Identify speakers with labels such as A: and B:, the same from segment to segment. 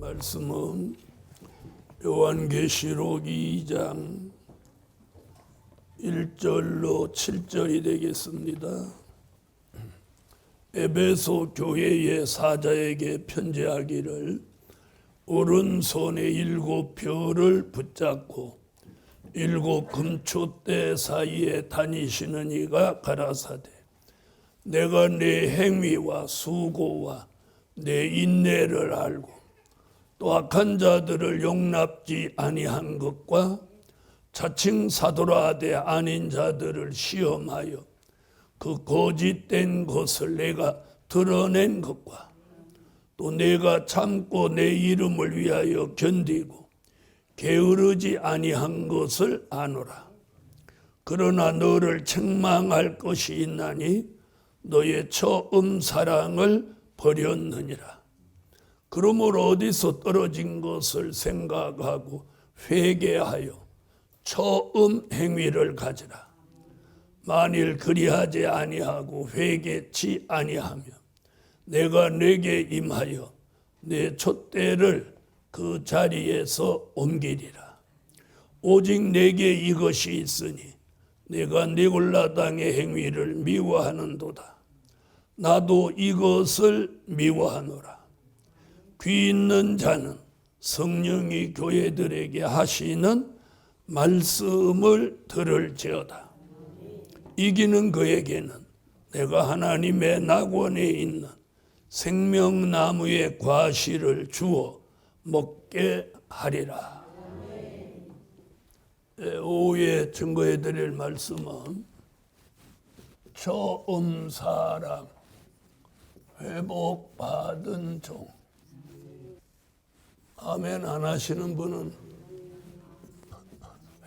A: 말씀은 요한계시록 2장 1절로 7절이 되겠습니다. 에베소 교회의 사자에게 편지하기를 오른손에 7 별을 붙잡고 7 금초대 사이에 다니시는 이가 가라사대 내가 네 행위와 수고와 내 인내를 알고 또 악한 자들을 용납지 아니한 것과 자칭 사도라 하되 아닌 자들을 시험하여 그 거짓된 것을 내가 드러낸 것과 또 내가 참고 내 이름을 위하여 견디고 게으르지 아니한 것을 아노라. 그러나 너를 책망할 것이 있나니 너의 처음 사랑을 버렸느니라. 그러므로 어디서 떨어진 것을 생각하고 회개하여 처음 행위를 가지라. 만일 그리하지 아니하고 회개치 아니하면 내가 내게 임하여 내 촛대를 그 자리에서 옮기리라. 오직 내게 이것이 있으니 내가 니골라 당의 행위를 미워하는도다. 나도 이것을 미워하노라. 귀 있는 자는 성령이 교회들에게 하시는 말씀을 들을지어다. 이기는 그에게는 내가 하나님의 낙원에 있는 생명나무의 과실을 주어 먹게 하리라. 오후에 증거해 드릴 말씀은 처음 사랑 회복받은 종. 아멘 안 하시는 분은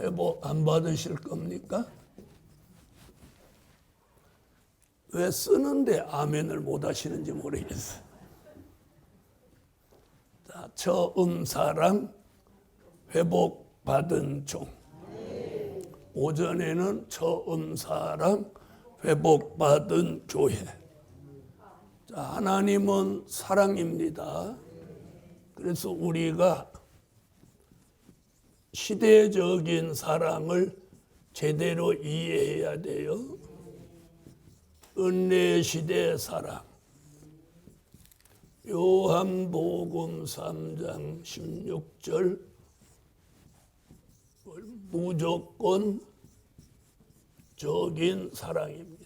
A: 회복 안 받으실 겁니까? 왜 쓰는데 아멘을 못 하시는지 모르겠어요. 자, 처음 사랑 회복받은 종. 오전에는 처음 사랑 회복받은 교회. 자, 하나님은 사랑입니다. 그래서 우리가 시대적인 사랑을 제대로 이해해야 돼요. 은혜시대 사랑. 요한복음 3장 16절 무조건적인 사랑입니다.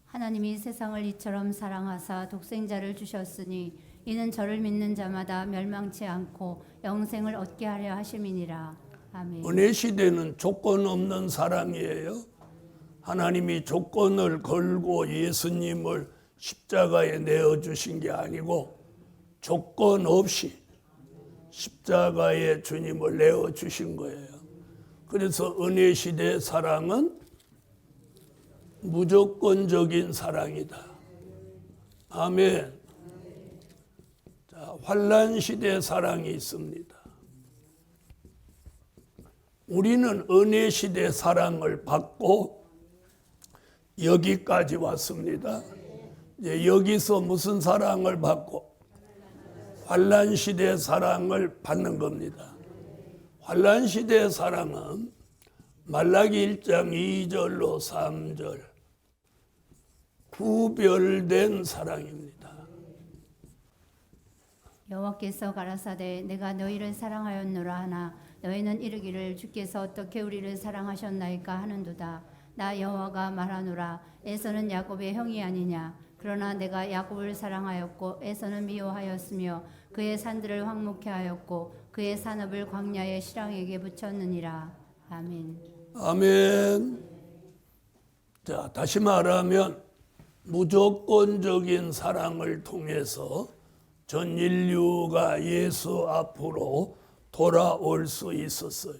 B: 하나님이 세상을 이처럼 사랑하사 독생자를 주셨으니 이는 저를 믿는 자마다 멸망치 않고 영생을 얻게 하려 하심이니라. 아멘.
A: 은혜 시대는 조건 없는 사랑이에요. 하나님이 조건을 걸고 예수님을 십자가에 내어주신 게 아니고 조건 없이 십자가에 주님을 내어주신 거예요. 그래서 은혜 시대 사랑은 무조건적인 사랑이다. 아멘. 자, 환난 시대 사랑이 있습니다. 우리는 은혜 시대 사랑을 받고 여기까지 왔습니다. 이제 여기서 무슨 사랑을 받고 환난 시대 사랑을 받는 겁니다. 환난 시대 사랑은 말라기 1장 2절로 3절 구별된 사랑입니다.
B: 여호와께서 가라사대 내가 너희를 사랑하였노라 하나 너희는 이르기를 주께서 어떻게 우리를 사랑하셨나이까 하는도다. 나 여호와가 말하노라. 에서는 야곱의 형이 아니냐. 그러나 내가 야곱을 사랑하였고 에서는 미워하였으며 그의 산들을 황무케 하였고 그의 산업을 광야의 실황에게 붙였느니라. 아멘.
A: 아멘. 자, 다시 말하면 무조건적인 사랑을 통해서 전 인류가 예수 앞으로 돌아올 수 있었어요.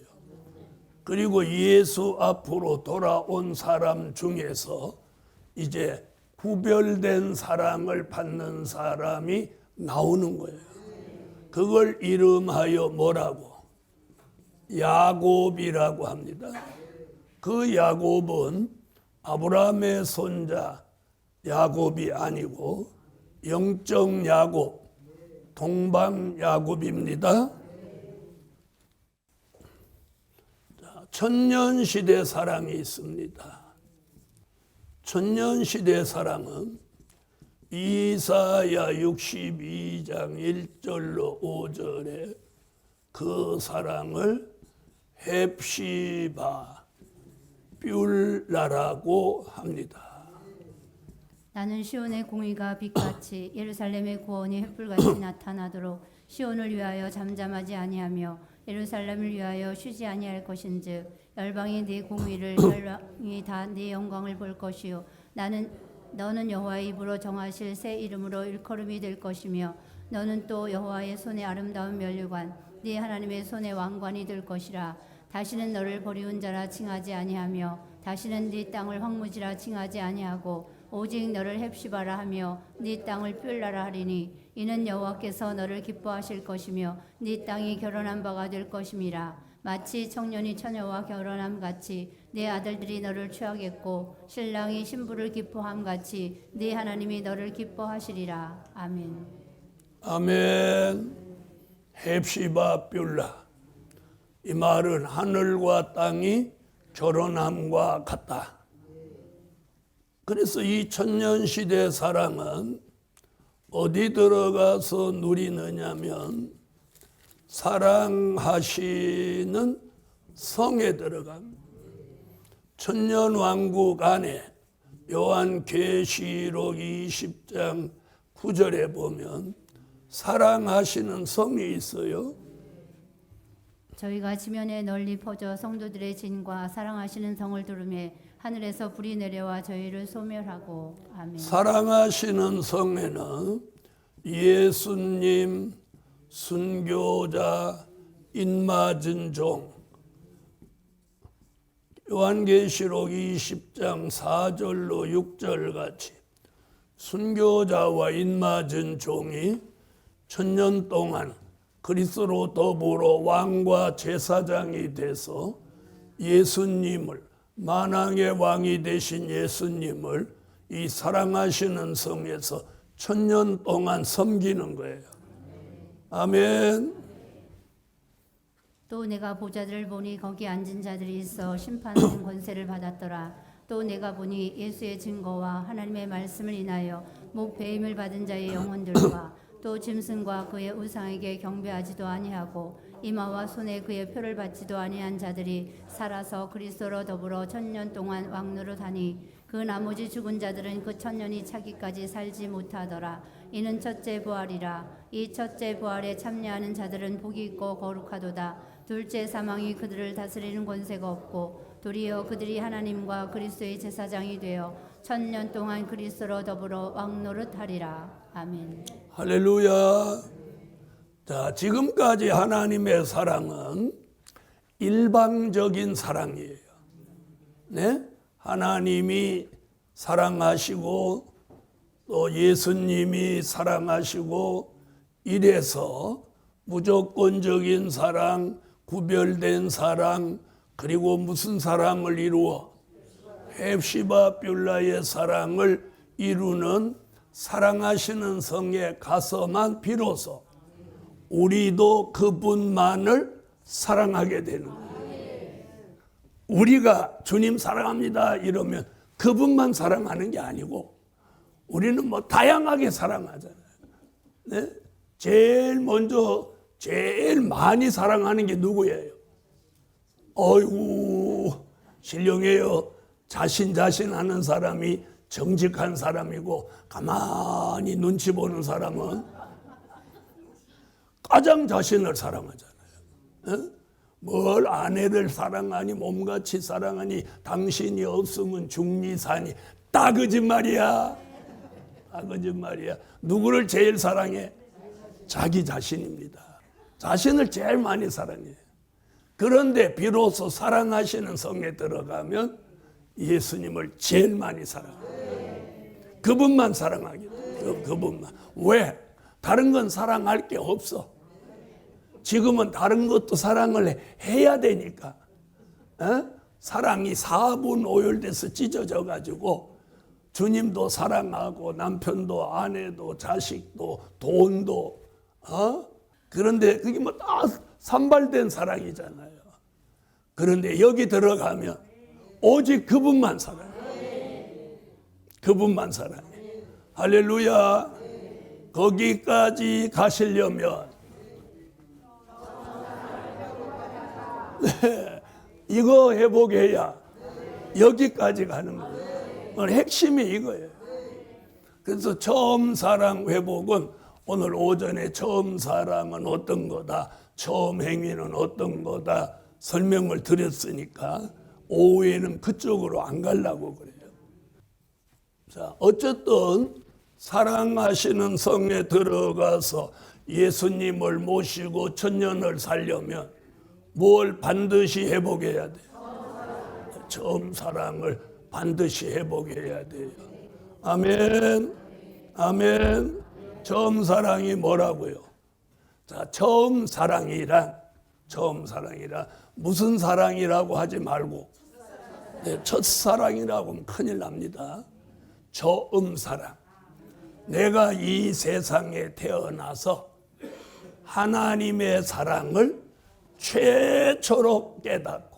A: 그리고 예수 앞으로 돌아온 사람 중에서 이제 구별된 사랑을 받는 사람이 나오는 거예요. 그걸 이름하여 뭐라고? 야곱이라고 합니다. 그 야곱은 아브라함의 손자 야곱이 아니고 영적 야곱, 동방 야곱입니다. 천년시대 사랑이 있습니다. 천년시대 사랑은 이사야 62장 1절로 5절에 그 사랑을 헵시바 뷸라라고 합니다.
B: 나는 시온의 공의가 빛같이 예루살렘의 구원이 횃불같이 나타나도록 시온을 위하여 잠잠하지 아니하며 예루살렘을 위하여 쉬지 아니할 것인즉 열방이 네 공의를 열방이 다 네 영광을 볼 것이요 너는 여호와의 입으로 정하실 새 이름으로 일컬음이 될 것이며 너는 또 여호와의 손의 아름다운 면류관 네 하나님의 손의 왕관이 될 것이라. 다시는 너를 버리운 자라 칭하지 아니하며 다시는 네 땅을 황무지라 칭하지 아니하고 오직 너를 헵시바라 하며 네 땅을 뷸라라 하리니 이는 여호와께서 너를 기뻐하실 것이며 네 땅이 결혼한 바가 될 것임이라. 마치 청년이 처녀와 결혼함 같이 네 아들들이 너를 취하겠고 신랑이 신부를 기뻐함 같이 네 하나님이 너를 기뻐하시리라. 아멘.
A: 아멘. 헵시바 뷸라. 이 말은 하늘과 땅이 결혼함과 같다. 그래서 이 천년시대 사랑은 어디 들어가서 누리느냐면 사랑하시는 성에 들어갑니다. 천년왕국 안에 요한계시록 20장 9절에 보면 사랑하시는 성이 있어요.
B: 저희가 지면에 널리 퍼져 성도들의 진과 사랑하시는 성을 두르매 하늘에서 불이 내려와 저희를 소멸하고. 아멘.
A: 사랑하시는 성에는 예수님, 순교자, 인맞은 종, 요한계시록 20장 4절로 6절 같이 순교자와 인맞은 종이 천년 동안 그리스도로 더불어 왕과 제사장이 돼서 예수님을, 만왕의 왕이 되신 예수님을 이 사랑하시는 성에서 천년 동안 섬기는 거예요. 아멘.
B: 또 내가 보자들을 보니 거기 앉은 자들이 있어 심판하는 권세를 받았더라. 또 내가 보니 예수의 증거와 하나님의 말씀을 인하여 목 배임을 받은 자의 영혼들과 또 짐승과 그의 우상에게 경배하지도 아니하고 이마와 손에 그의 표를 받지도 아니한 자들이 살아서 그리스도로 더불어 천년 동안 왕노릇하니 그 나머지 죽은 자들은 그 천년이 차기까지 살지 못하더라. 이는 첫째 부활이라. 이 첫째 부활에 참여하는 자들은 복이 있고 거룩하도다. 둘째 사망이 그들을 다스리는 권세가 없고 도리어 그들이 하나님과 그리스도의 제사장이 되어 천년 동안 그리스도로 더불어 왕노릇하리라. 아멘.
A: 할렐루야. 자, 지금까지 하나님의 사랑은 일방적인 사랑이에요. 네? 하나님이 사랑하시고 또 예수님이 사랑하시고 이래서 무조건적인 사랑, 구별된 사랑, 그리고 무슨 사랑을 이루어 헵시바 뷸라의 사랑을 이루는 사랑하시는 성에 가서만 비로소 우리도 그분만을 사랑하게 되는 거예요. 우리가 주님 사랑합니다 이러면 그분만 사랑하는 게 아니고 우리는 뭐 다양하게 사랑하잖아요. 네? 제일 먼저 제일 많이 사랑하는 게 누구예요? 어이구 신령해요. 자신 하는 사람이 정직한 사람이고 가만히 눈치 보는 사람은 가장 자신을 사랑하잖아요. 네? 뭘 아내를 사랑하니 몸같이 사랑하니 당신이 없으면 죽니 사니 다 거짓말이야. 다 거짓말이야. 누구를 제일 사랑해? 자기 자신입니다. 자신을 제일 많이 사랑해요. 그런데 비로소 사랑하시는 성에 들어가면 예수님을 제일 많이 사랑해요. 그분만 사랑하게 돼요. 그분만. 왜? 다른 건 사랑할 게 없어. 지금은 다른 것도 사랑을 해야 되니까. 사랑이 4분 오열돼서 찢어져 가지고 주님도 사랑하고 남편도 아내도 자식도 돈도 그런데 그게 뭐 다 산발된 사랑이잖아요. 그런데 여기 들어가면 오직 그분만 사랑해요. 그분만 사랑해요. 할렐루야. 거기까지 가시려면 네, 이거 회복해야 여기까지 가는 거예요. 오늘 핵심이 이거예요. 그래서 처음 사랑 회복은 오늘 오전에 처음 사랑은 어떤 거다, 처음 행위는 어떤 거다 설명을 드렸으니까 오후에는 그쪽으로 안 가려고 그래요. 자, 어쨌든 사랑하시는 성에 들어가서 예수님을 모시고 천년을 살려면 뭘 반드시 회복해야 돼요? 처음 사랑을 반드시 회복해야 돼요. 아멘. 아멘. 처음 사랑이 뭐라고요? 자, 처음 사랑이란 무슨 사랑이라고 하지 말고 첫사랑이라고 하면 큰일 납니다. 처음 사랑. 내가 이 세상에 태어나서 하나님의 사랑을 최초로 깨닫고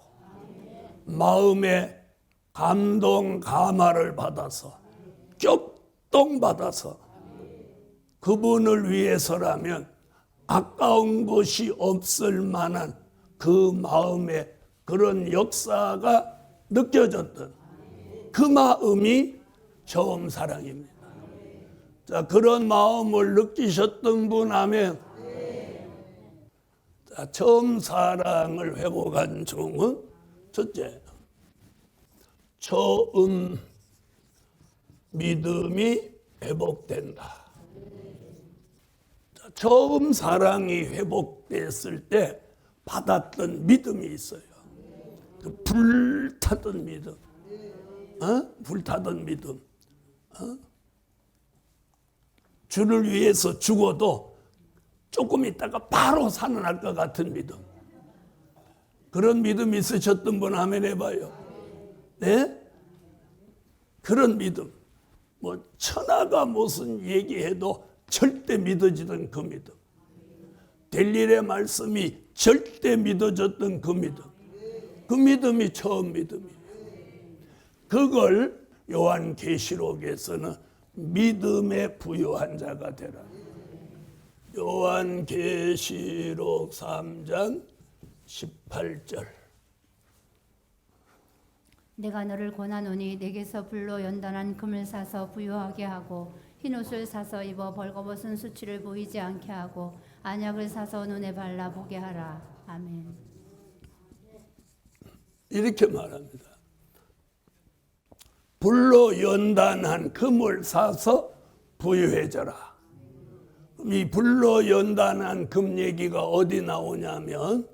A: 마음에 감동 감화를 받아서 격동받아서 그분을 위해서라면 아까운 것이 없을 만한 그 마음에 그런 역사가 느껴졌던 그 마음이 처음 사랑입니다. 자, 그런 마음을 느끼셨던 분 하면 자, 처음 사랑을 회복한 종은 첫째, 처음 믿음이 회복된다. 자, 처음 사랑이 회복됐을 때 받았던 믿음이 있어요. 그 불타던 믿음, 불타던 믿음. 주를 위해서 죽어도 조금 있다가 바로 살아날 것 같은 믿음. 그런 믿음 있으셨던 분 아멘 해봐요. 네? 그런 믿음. 뭐 천하가 무슨 얘기해도 절대 믿어지던 그 믿음. 될 일의 말씀이 절대 믿어졌던 그 믿음. 그 믿음이 처음 믿음이에요. 그걸 요한계시록에서는 믿음에 부요한 자가 되라. 요한계시록 3장 18절.
B: 내가 너를 권하노니 내게서 불로 연단한 금을 사서 부요하게 하고 흰옷을 사서 입어 벌거벗은 수치를 보이지 않게 하고 안약을 사서 눈에 발라 보게 하라. 아멘.
A: 이렇게 말합니다. 불로 연단한 금을 사서 부유해져라. 이 불로 연단한 금 얘기가 어디 나오냐면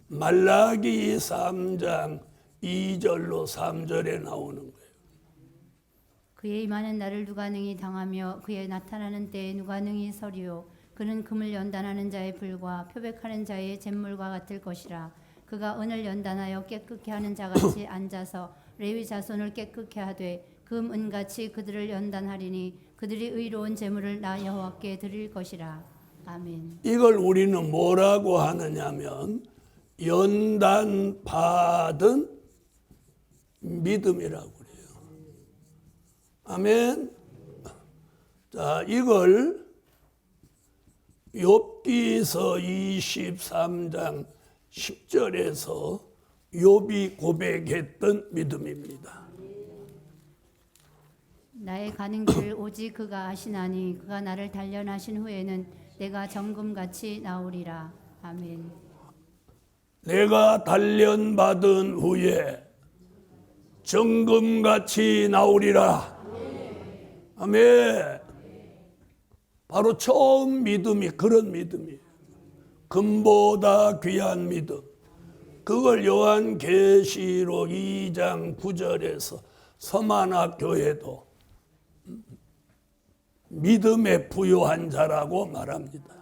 A: 말라기 3장 2절로 3절에 나오는 거예요.
B: 그의 임하는 날을 누가 능히 당하며 그의 나타나는 때에 누가 능히 서리요. 그는 금을 연단하는 자의 불과 표백하는 자의 잿물과 같을 것이라. 그가 은을 연단하여 깨끗게 하는 자같이 앉아서 레위 자손을 깨끗게 하되 금 은같이 그들을 연단하리니 그들이 의로운 제물을 나 여호와께 드릴 것이라. 아멘.
A: 이걸 우리는 뭐라고 하느냐면 연단 받은 믿음이라고 그래요. 아멘. 자, 이걸 욥기서 23장 10절에서 욥이 고백했던 믿음입니다.
B: 나의 가는 길을 오직 그가 아시나니 그가 나를 단련하신 후에는 내가 정금같이 나오리라. 아멘.
A: 내가 단련받은 후에 정금같이 나오리라. 아멘. 바로 처음 믿음이 그런 믿음이에요. 금보다 귀한 믿음. 그걸 요한계시록 2장 9절에서 서만화 교회도 믿음에 부요한 자라고 말합니다.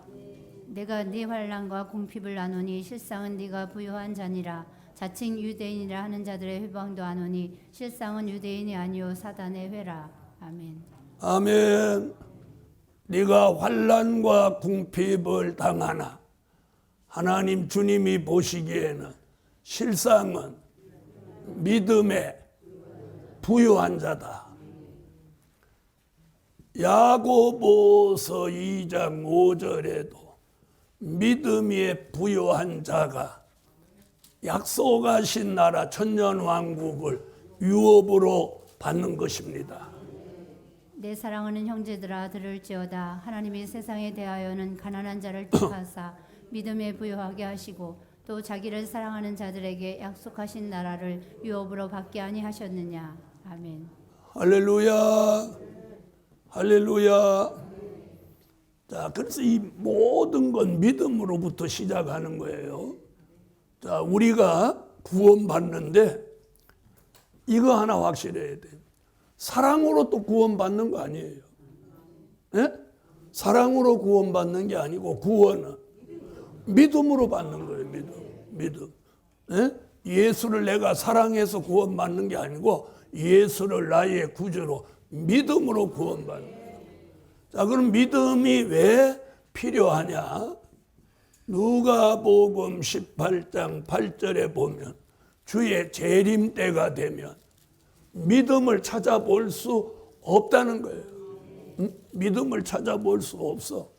B: 내가 네 환난과 궁핍을 나누니 실상은 네가 부요한 자니라. 자칭 유대인이라 하는 자들의 회방도 하노니 실상은 유대인이 아니요 사단의 회라. 아멘.
A: 아멘. 네가 환난과 궁핍을 당하나 하나님 주님이 보시기에는 실상은 믿음에 부유한 자다. 야고보서 2장 5절에도 믿음에 부유한 자가 약속하신 나라 천년왕국을 유업으로 받는 것입니다.
B: 내 사랑하는 형제들아 들을지어다. 하나님이 세상에 대하여는 가난한 자를 택하사 믿음에 부유하게 하시고 또 자기를 사랑하는 자들에게 약속하신 나라를 유업으로 받게 아니하셨느냐. 아멘.
A: 할렐루야. 할렐루야. 자, 그래서 이 모든 건 믿음으로부터 시작하는 거예요. 자, 우리가 구원받는데 이거 하나 확실해야 돼. 사랑으로 또 구원받는 거 아니에요. 예? 사랑으로 구원받는 게 아니고 구원은 믿음으로 받는 거예요. 믿음. 예? 예수를 내가 사랑해서 구원받는 게 아니고 예수를 나의 구주로 믿음으로 구원받는 거예요. 자, 그럼 믿음이 왜 필요하냐? 누가복음 18장 8절에 보면 주의 재림 때가 되면 믿음을 찾아볼 수 없다는 거예요. 응? 믿음을 찾아볼 수 없어.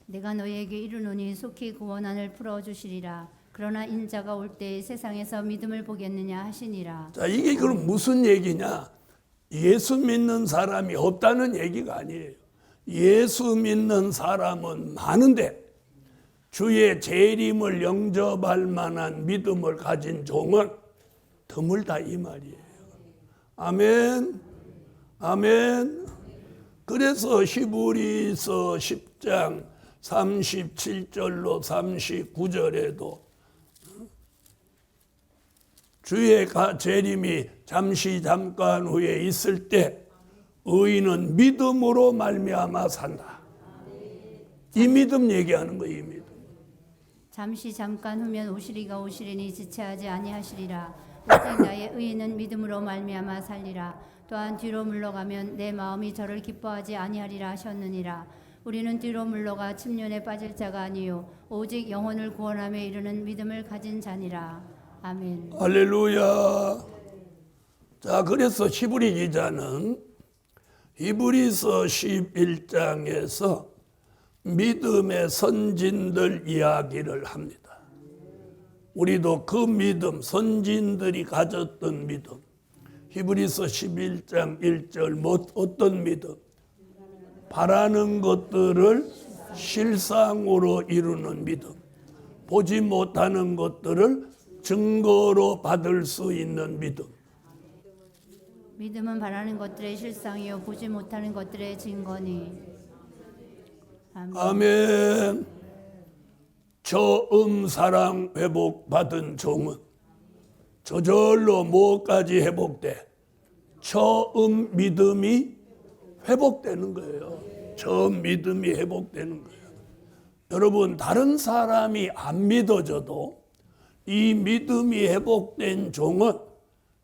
B: 내가 너희에게 이르노니 속히 구원안을 풀어주시리라. 그러나 인자가 올 때 세상에서 믿음을 보겠느냐 하시니라.
A: 자, 이게 그럼 무슨 얘기냐? 예수 믿는 사람이 없다는 얘기가 아니에요. 예수 믿는 사람은 많은데 주의 재림을 영접할 만한 믿음을 가진 종은 드물다 이 말이에요. 아멘. 아멘. 그래서 히브리서 10장 37절로 39절에도 주의 재림이 잠깐 후에 있을 때 의인은 믿음으로 말미암아 산다. 이 믿음 얘기하는 거예요. 이 믿음.
B: 잠깐 후면 오시리가 오시리니 지체하지 아니하시리라. 오직 나의 의인은 믿음으로 말미암아 살리라. 또한 뒤로 물러가면 내 마음이 저를 기뻐하지 아니하리라 하셨느니라. 우리는 뒤로 물러가 침륜에 빠질 자가 아니요 오직 영혼을 구원함에 이르는 믿음을 가진 자니라. 아멘.
A: 할렐루야. 자, 그래서 히브리 기자는 히브리서 11장에서 믿음의 선진들 이야기를 합니다. 우리도 그 믿음, 선진들이 가졌던 믿음, 히브리서 11장 1절 어떤 믿음? 바라는 것들을 실상으로 이루는 믿음, 보지 못하는 것들을 증거로 받을 수 있는 믿음.
B: 믿음은 바라는 것들의 실상이요 보지 못하는 것들의 증거니. 아멘.
A: 아멘. 처음 사랑 회복 받은 종은 저절로 뭐까지 회복돼? 처음 믿음이 회복되는 거예요. 처음 믿음이 회복되는 거예요. 여러분, 다른 사람이 안 믿어져도 이 믿음이 회복된 종은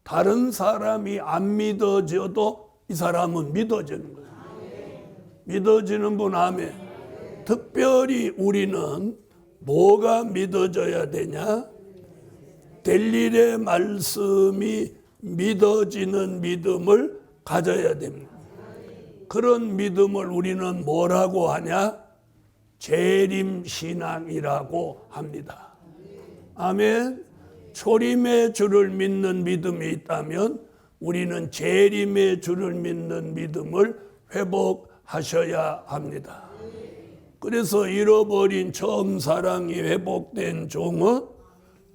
A: 다른 사람이 안 믿어져도 이 사람은 믿어지는 거예요. 믿어지는 분 아멘. 특별히 우리는 뭐가 믿어져야 되냐? 델릴의 말씀이 믿어지는 믿음을 가져야 됩니다. 그런 믿음을 우리는 뭐라고 하냐? 재림신앙이라고 합니다. 아멘. 초림의 주를 믿는 믿음이 있다면 우리는 재림의 주를 믿는 믿음을 회복하셔야 합니다. 그래서 잃어버린 처음 사랑이 회복된 종은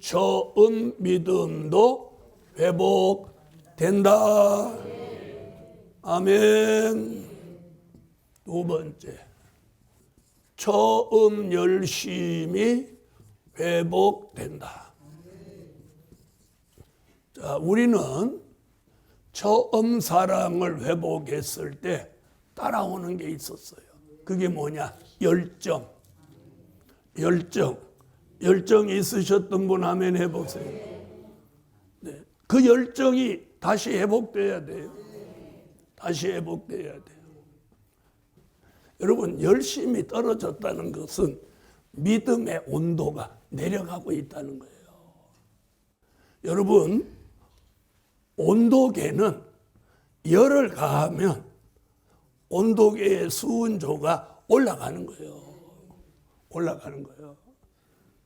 A: 처음 믿음도 회복된다. 아멘. 두 번째, 처음 열심이 회복된다. 자, 우리는 처음 사랑을 회복했을 때 따라오는 게 있었어요. 그게 뭐냐? 열정. 열정 있으셨던 분 아멘 해보세요. 네. 그 열정이 다시 회복돼야 돼요. 다시 회복돼야 돼요. 여러분, 열심이 떨어졌다는 것은 믿음의 온도가 내려가고 있다는 거예요. 여러분, 온도계는 열을 가하면 온도계의 수은조가 올라가는 거예요. 올라가는 거예요.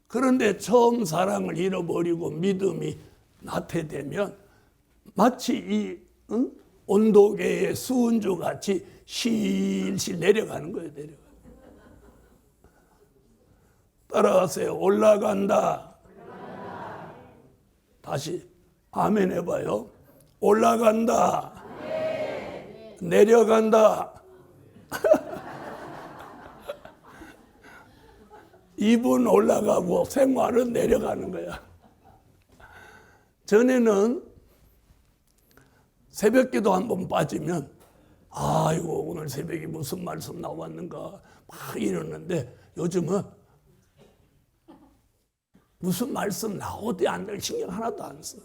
A: 그런데 처음 사랑을 잃어버리고 믿음이 나태되면 마치 이 온도계의 수은조 같이 실실 내려가는 거예요. 내려가. 따라하세요. 올라간다. 다시 아멘 해봐요. 올라간다. 내려간다. 입은 올라가고 생활은 내려가는 거야. 전에는 새벽기도 한번 빠지면 아이고 오늘 새벽에 무슨 말씀 나왔는가 막 이러는데 요즘은 무슨 말씀 나오대 안 될 신경 하나도 안 써.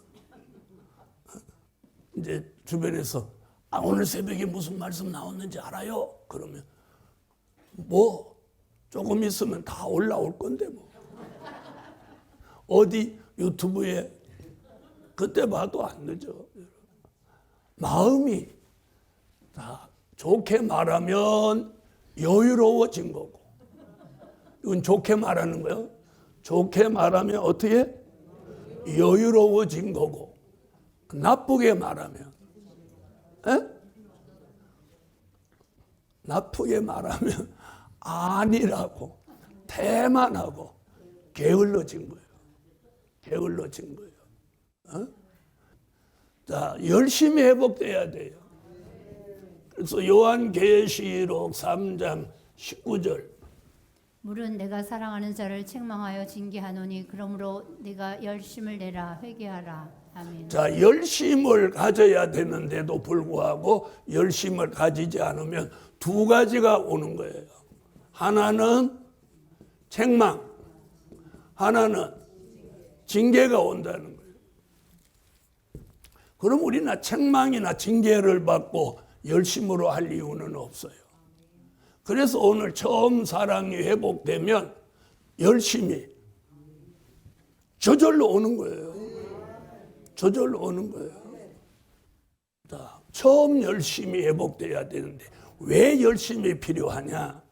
A: 이제 주변에서 오늘 새벽에 무슨 말씀 나왔는지 알아요? 그러면 뭐 조금 있으면 다 올라올 건데 뭐. 어디 유튜브에 그때 봐도 안 늦어. 마음이 다 좋게 말하면 여유로워진 거고. 이건 좋게 말하는 거예요. 좋게 말하면 어떻게? 여유로워진 거고. 나쁘게 말하면 나쁘게 말하면 아니라고 태만하고 게을러진 거예요. 게을러진 거예요. 자, 열심히 회복돼야 돼요. 그래서 요한계시록 3장 19절
B: 물은 내가 사랑하는 자를 책망하여 징계하노니 그러므로 네가 열심을 내라 회개하라. 아멘.
A: 자, 열심을 가져야 되는데도 불구하고 열심을 가지지 않으면 두 가지가 오는 거예요. 하나는 책망, 하나는 징계가 온다는 거예요. 그럼 우리는 책망이나 징계를 받고 열심으로 할 이유는 없어요. 그래서 오늘 처음 사랑이 회복되면 열심히 저절로 오는 거예요. 저절로 오는 거예요. 자, 처음 열심히 회복돼야 되는데 왜 열심이 필요하냐?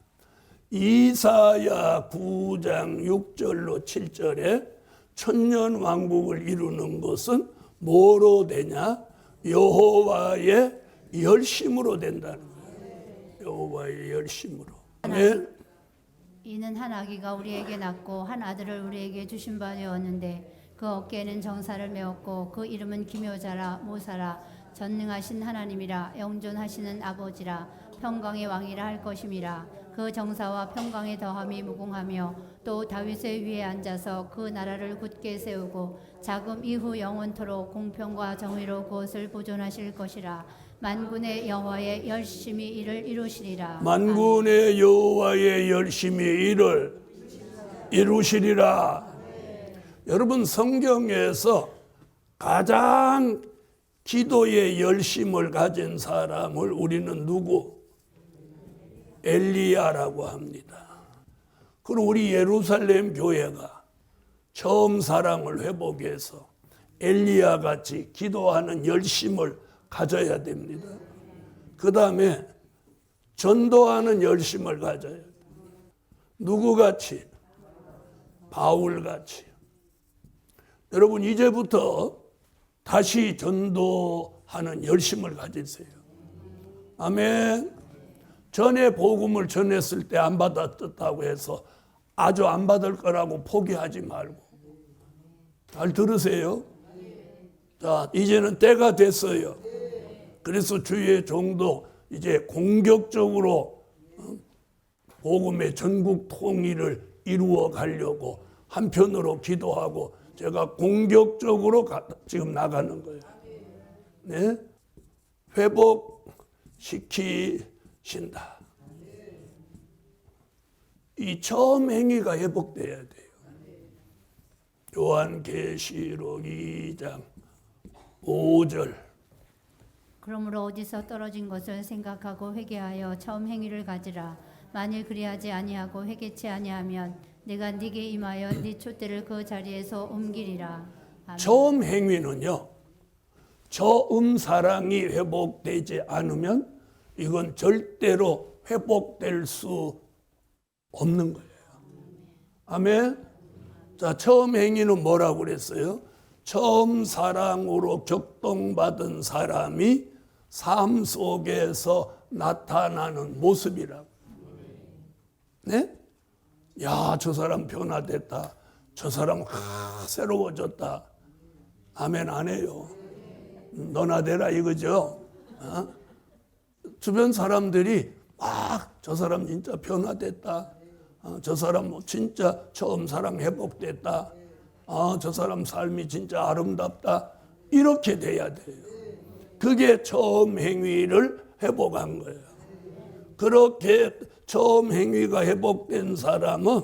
A: 이사야 9장 6절로 7절에 천년 왕국을 이루는 것은 뭐로 되냐? 여호와의 열심으로 된다는 거예요. 여호와의 열심으로. 네.
B: 이는 한 아기가 우리에게 낳고 한 아들을 우리에게 주신 바 되었는데 그 어깨에는 정사를 메었고 그 이름은 기묘자라 모사라 전능하신 하나님이라 영존하시는 아버지라 평강의 왕이라 할 것임이라. 그 정사와 평강의 더함이 무궁하며 또 다윗의 위에 앉아서 그 나라를 굳게 세우고 자금 이후 영원토록 공평과 정의로 그것을 보존하실 것이라. 만군의 여호와의 열심히 일을 이루시리라.
A: 만군의 여호와의 열심히 일을 이루시리라. 여러분, 성경에서 가장 기도의 열심을 가진 사람을 우리는 누구? 엘리야라고 합니다. 그리고 우리 예루살렘 교회가 처음 사랑을 회복해서 엘리야 같이 기도하는 열심을 가져야 됩니다. 그 다음에 전도하는 열심을 가져야 돼요. 누구같이? 바울같이. 여러분, 이제부터 다시 전도하는 열심을 가지세요. 아멘. 전에 복음을 전했을 때 안 받았다고 해서 아주 안 받을 거라고 포기하지 말고. 잘 들으세요? 자, 이제는 때가 됐어요. 그래서 주의 종도 이제 공격적으로 복음의 전국 통일을 이루어 가려고 한편으로 기도하고 제가 공격적으로 지금 나가는 거예요. 네? 회복시키신다. 이 처음 행위가 회복돼야 돼요. 요한계시록 2장 5절
B: 그러므로 어디서 떨어진 것을 생각하고 회개하여 처음 행위를 가지라. 만일 그리하지 아니하고 회개치 아니하면 내가 네게 임하여 네 촛대를 그 자리에서 옮기리라. 아멘.
A: 처음 행위는요, 처음 사랑이 회복되지 않으면 이건 절대로 회복될 수 없는 거예요. 아멘. 자, 처음 행위는 뭐라고 그랬어요? 처음 사랑으로 격동받은 사람이 삶 속에서 나타나는 모습이라고. 네? 야, 저 사람 변화됐다. 저 사람 새로워졌다. 아멘 안 해요. 너나 되라 이거죠. 어? 주변 사람들이 막 저 사람 진짜 변화됐다. 저 사람 뭐 진짜 처음 사랑 회복됐다. 저 사람 삶이 진짜 아름답다. 이렇게 돼야 돼요. 그게 처음 행위를 회복한 거예요. 그렇게 처음 행위가 회복된 사람은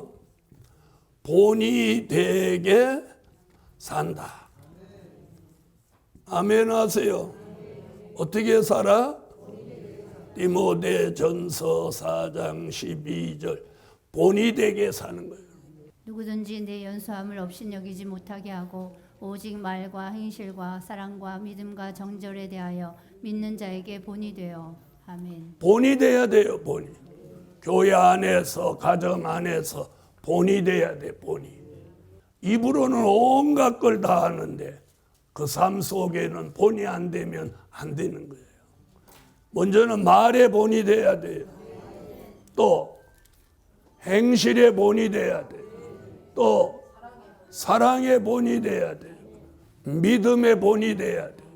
A: 본이 되게 산다. 아멘 하세요. 어떻게 살아? 디모데전서 4장 12절. 본이 되게 사는 거예요.
B: 누구든지 내 연수함을 업신여기지 못하게 하고 오직 말과 행실과 사랑과 믿음과 정절에 대하여 믿는 자에게 본이 되어. 아멘.
A: 본이 돼야 돼요. 본이. 교회 안에서 가정 안에서 본이 돼야 돼. 본이. 입으로는 온갖 걸 다 하는데 그 삶 속에는 본이 안 되면 안 되는 거예요. 먼저는 말의 본이 돼야 돼요. 또 행실의 본이 돼야 돼요. 또 사랑의 본이 돼야 돼요. 믿음의 본이 돼야 돼요.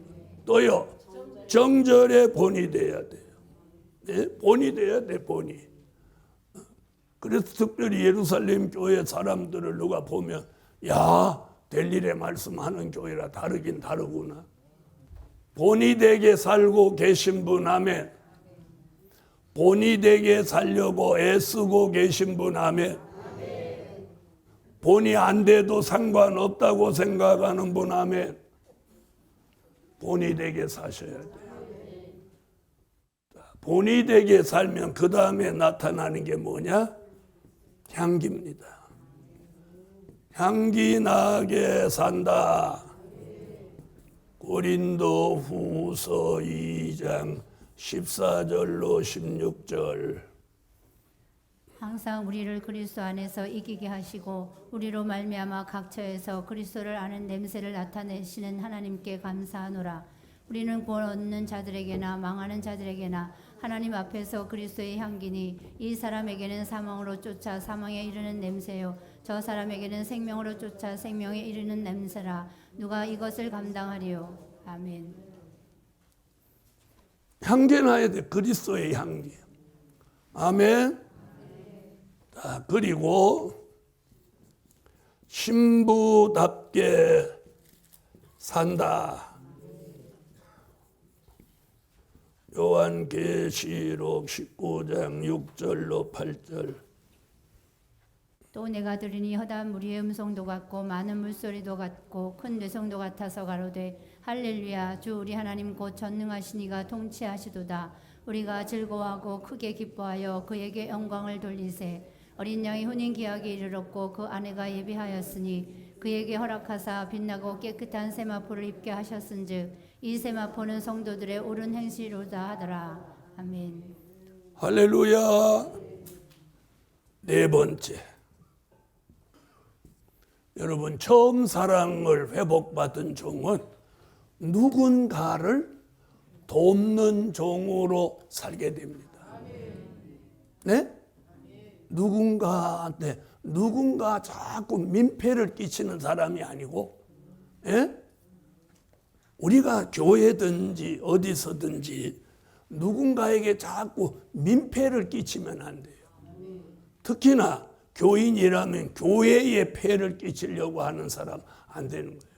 A: 또요 정절의 본이 돼야 돼요. 네? 본이 돼야 돼. 본이. 그래서 특별히 예루살렘 교회 사람들을 누가 보면 야, 될 일에 말씀하는 교회라 다르긴 다르구나. 본이 되게 살고 계신 분 아멘. 본이 되게 살려고 애쓰고 계신 분 아멘. 본이 안 돼도 상관없다고 생각하는 분 아멘. 본이 되게 사셔야 돼요. 본이 되게 살면 그 다음에 나타나는 게 뭐냐? 향기입니다. 향기 나게 산다. 고린도 후서 2장 14절로 16절.
B: 항상 우리를 그리스도 안에서 이기게 하시고 우리로 말미암아 각처에서 그리스도를 아는 냄새를 나타내시는 하나님께 감사하노라. 우리는 구원 얻는 자들에게나 망하는 자들에게나 하나님 앞에서 그리스도의 향기니 이 사람에게는 사망으로 쫓아 사망에 이르는 냄새요 저 사람에게는 생명으로 쫓아 생명에 이르는 냄새라. 누가 이것을 감당하리요. 아멘.
A: 향기 나야 돼. 그리스도의 향기. 아멘. 자, 그리고 신부답게 산다. 요한계시록 19장 6절로 8절.
B: 또 내가 들으니 허다한 무리의 음성도 같고 많은 물소리도 같고 큰 뇌성도 같아서 가로되 할렐루야 주 우리 하나님 곧 전능하시니가 통치하시도다. 우리가 즐거워하고 크게 기뻐하여 그에게 영광을 돌리세. 어린 양이 혼인 기약에 이르렀고 그 아내가 예비하였으니 그에게 허락하사 빛나고 깨끗한 세마포를 입게 하셨은즉 이 세마포는 성도들의 옳은 행실로다 하더라. 아멘.
A: 할렐루야. 네 번째. 여러분, 처음 사랑을 회복받은 종은 누군가를 돕는 종으로 살게 됩니다. 네? 누군가한테 누군가 자꾸 민폐를 끼치는 사람이 아니고, 예? 우리가 교회든지 어디서든지 누군가에게 자꾸 민폐를 끼치면 안 돼요. 특히나 교인이라면 교회에 폐를 끼치려고 하는 사람 안 되는 거예요.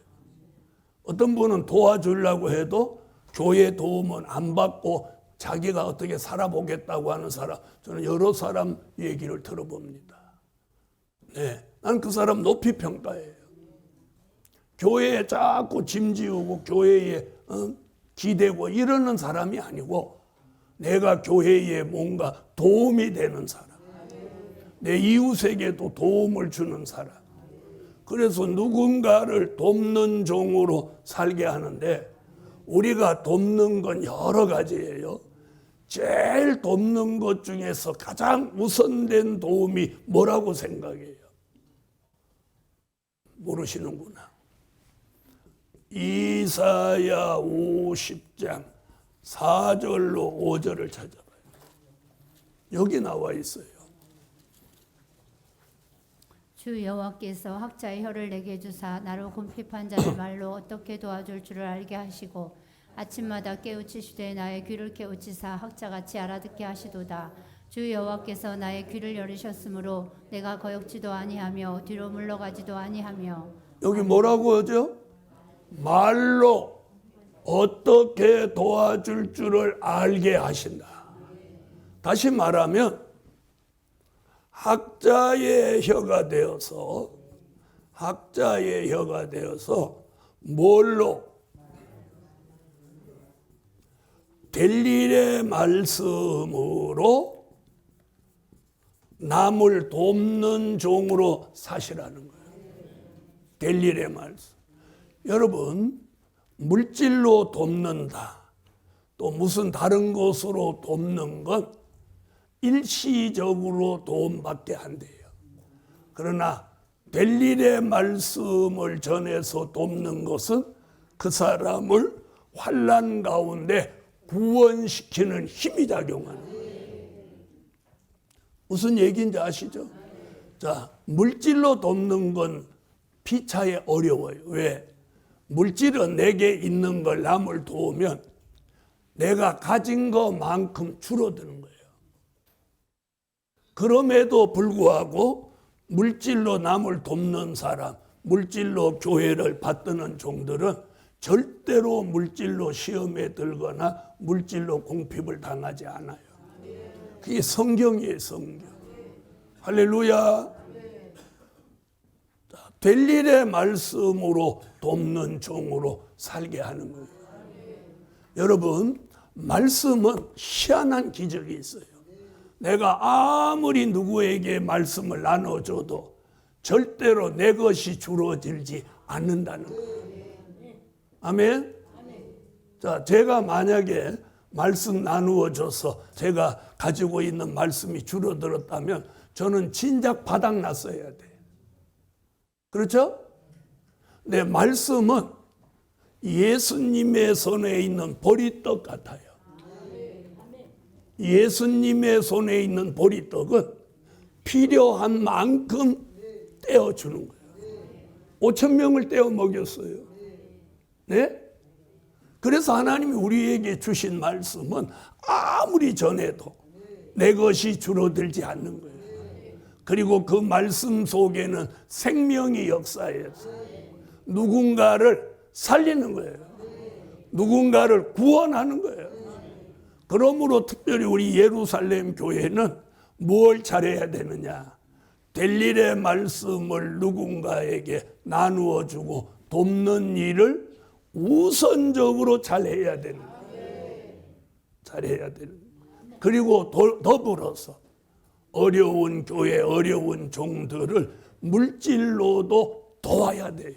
A: 어떤 분은 도와주려고 해도 교회 도움은 안 받고 자기가 어떻게 살아보겠다고 하는 사람, 저는 여러 사람 얘기를 들어봅니다. 네, 난 그 사람 높이 평가해요. 교회에 자꾸 짐 지우고 교회에 기대고 이러는 사람이 아니고 내가 교회에 뭔가 도움이 되는 사람, 내 이웃에게도 도움을 주는 사람. 그래서 누군가를 돕는 종으로 살게 하는데 우리가 돕는 건 여러 가지예요. 제일 돕는 것 중에서 가장 우선된 도움이 뭐라고 생각해요? 모르시는구나. 이사야 50장 4절로 5절을 찾아봐요. 여기 나와 있어요.
B: 주 여호와께서 학자의 혀를 내게 주사 나로 궁핍한 자의 말로 어떻게 도와줄 줄을 알게 하시고 아침마다 깨우치시되 나의 귀를 깨우치사 학자같이 알아듣게 하시도다. 주 여호와께서 나의 귀를 열으셨으므로 내가 거역지도 아니하며 뒤로 물러가지도 아니하며.
A: 여기 뭐라고 하죠? 말로 어떻게 도와줄 줄을 알게 하신다. 다시 말하면 학자의 혀가 되어서 뭘로? 될 일의 말씀으로 남을 돕는 종으로 사시라는 거예요. 될 일의 말씀. 여러분, 물질로 돕는다, 또 무슨 다른 것으로 돕는 건 일시적으로 도움받게 한대요. 그러나 될 일의 말씀을 전해서 돕는 것은 그 사람을 환난 가운데 구원시키는 힘이 작용하는 거예요. 무슨 얘기인지 아시죠? 자, 물질로 돕는 건 피차에 어려워요. 왜? 물질은 내게 있는 걸 남을 도우면 내가 가진 것만큼 줄어드는 거예요. 그럼에도 불구하고 물질로 남을 돕는 사람, 물질로 교회를 받드는 종들은 절대로 물질로 시험에 들거나 물질로 공핍을 당하지 않아요. 그게 성경이에요, 성경. 할렐루야. 될 일의 말씀으로 돕는 종으로 살게 하는 거예요. 여러분, 말씀은 희한한 기적이 있어요. 내가 아무리 누구에게 말씀을 나눠줘도 절대로 내 것이 줄어들지 않는다는 거예요. 아멘? 자, 제가 만약에 말씀 나누어 줘서 제가 가지고 있는 말씀이 줄어들었다면 저는 진작 바닥 났어야 돼. 그렇죠? 내 말씀은 예수님의 손에 있는 보리떡 같아요. 예수님의 손에 있는 보리떡은 필요한 만큼 떼어주는 거예요. 5,000명을 떼어 먹였어요. 네? 그래서 하나님이 우리에게 주신 말씀은 아무리 전해도 내 것이 줄어들지 않는 거예요. 그리고 그 말씀 속에는 생명이 역사해서 누군가를 살리는 거예요. 누군가를 구원하는 거예요. 그러므로 특별히 우리 예루살렘 교회는 뭘 잘해야 되느냐? 될 일의 말씀을 누군가에게 나누어 주고 돕는 일을 우선적으로 잘해야 되는 거예요. 잘해야 되는 거예요. 그리고 더불어서 어려운 교회, 어려운 종들을 물질로도 도와야 돼요.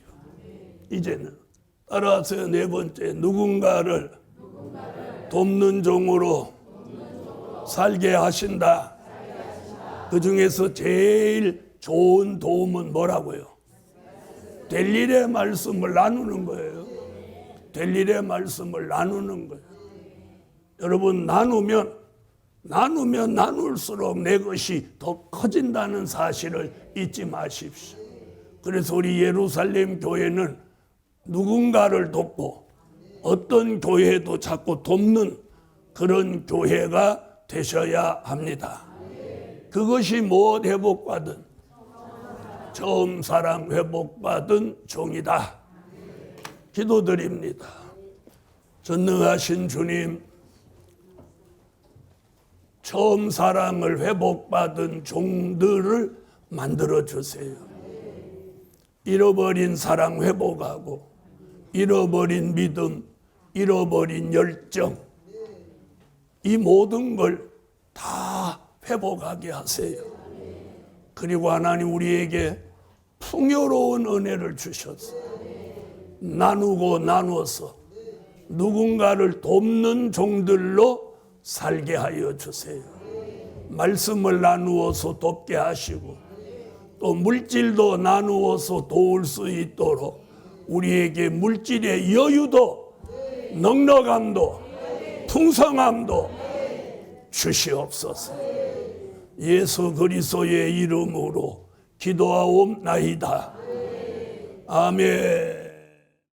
A: 이제는 따라서 네 번째, 누군가를 돕는 종으로 살게 하신다. 그 중에서 제일 좋은 도움은 뭐라고요? 될 일의 말씀을 나누는 거예요. 될 일의 말씀을 나누는 거예요. 여러분, 나누면 나눌수록 내 것이 더 커진다는 사실을 잊지 마십시오. 그래서 우리 예루살렘 교회는 누군가를 돕고 어떤 교회도 자꾸 돕는 그런 교회가 되셔야 합니다. 그것이 무엇 회복받은? 처음 사랑 회복받은 종이다. 기도드립니다. 전능하신 주님, 처음 사랑을 회복받은 종들을 만들어 주세요. 잃어버린 사랑 회복하고 잃어버린 믿음, 잃어버린 열정, 이 모든 걸 다 회복하게 하세요. 그리고 하나님 우리에게 풍요로운 은혜를 주셨어요. 나누고 나누어서 누군가를 돕는 종들로 살게 하여 주세요. 말씀을 나누어서 돕게 하시고 또 물질도 나누어서 도울 수 있도록 우리에게 물질의 여유도 넉넉함도 풍성함도 주시옵소서. 예수 그리스도의 이름으로 기도하옵나이다. 아멘.